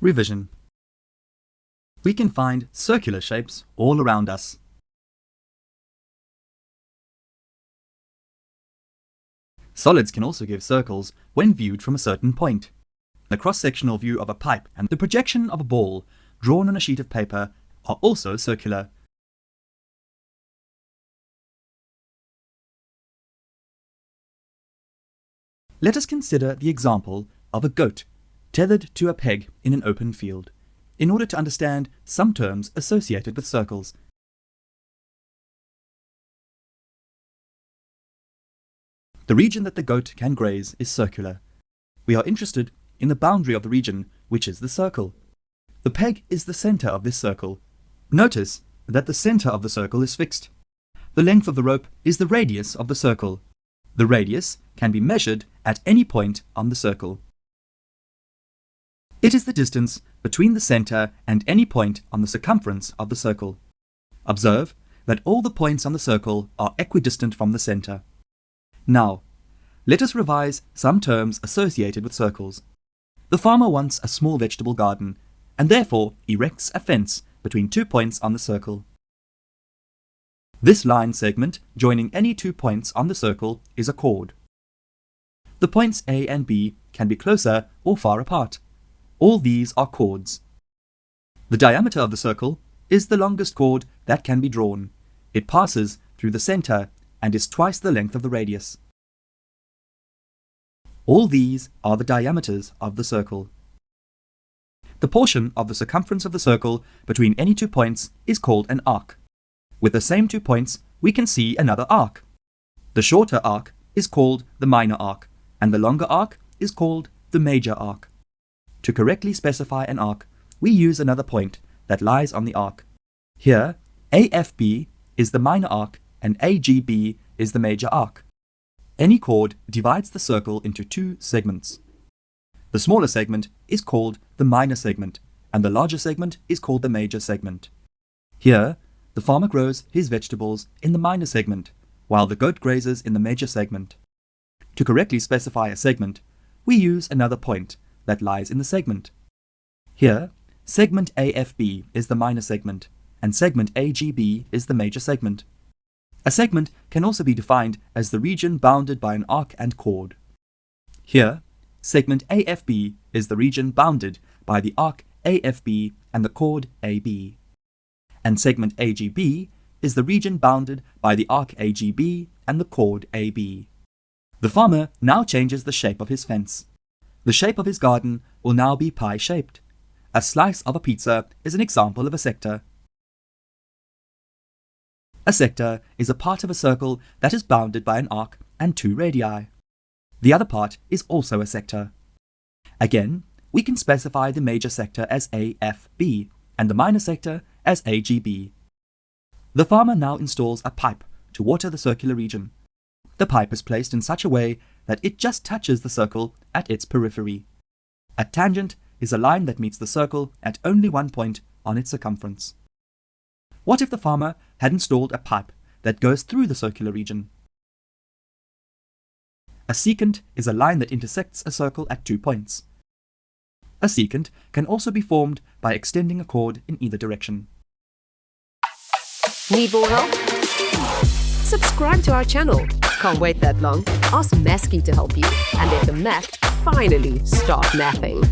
Revision. We can find circular shapes all around us. Solids can also give circles when viewed from a certain point. The cross-sectional view of a pipe and the projection of a ball drawn on a sheet of paper are also circular. Let us consider the example of a goat tethered to a peg in an open field, in order to understand some terms associated with circles. The region that the goat can graze is circular. We are interested in the boundary of the region, which is the circle. The peg is the center of this circle. Notice that the center of the circle is fixed. The length of the rope is the radius of the circle. The radius can be measured at any point on the circle. It is the distance between the center and any point on the circumference of the circle. Observe that all the points on the circle are equidistant from the center. Now, let us revise some terms associated with circles. The farmer wants a small vegetable garden and therefore erects a fence between 2 points on the circle. This line segment joining any 2 points on the circle is a chord. The points A and B can be closer or far apart. All these are chords. The diameter of the circle is the longest chord that can be drawn. It passes through the center and is twice the length of the radius. All these are the diameters of the circle. The portion of the circumference of the circle between any 2 points is called an arc. With the same 2 points, we can see another arc. The shorter arc is called the minor arc, and the longer arc is called the major arc. To correctly specify an arc, we use another point that lies on the arc. Here, AFB is the minor arc and AGB is the major arc. Any chord divides the circle into 2 segments. The smaller segment is called the minor segment, and the larger segment is called the major segment. Here, the farmer grows his vegetables in the minor segment, while the goat grazes in the major segment. To correctly specify a segment, we use another point that lies in the segment. Here, segment AFB is the minor segment, and segment AGB is the major segment. A segment can also be defined as the region bounded by an arc and chord. Here, segment AFB is the region bounded by the arc AFB and the chord AB. And segment AGB is the region bounded by the arc AGB and the chord AB. The farmer now changes the shape of his fence. The shape of his garden will now be pie-shaped. A slice of a pizza is an example of a sector. A sector is a part of a circle that is bounded by an arc and 2 radii. The other part is also a sector. Again, we can specify the major sector as AFB and the minor sector as AGB. The farmer now installs a pipe to water the circular region. The pipe is placed in such a way that it just touches the circle at its periphery. A tangent is a line that meets the circle at only 1 point on its circumference. What if the farmer had installed a pipe that goes through the circular region? A secant is a line that intersects a circle at 2 points. A secant can also be formed by extending a chord in either direction. Need more help? Subscribe to our channel. Can't wait that long? Ask Mesky to help you and let the math finally start mathing.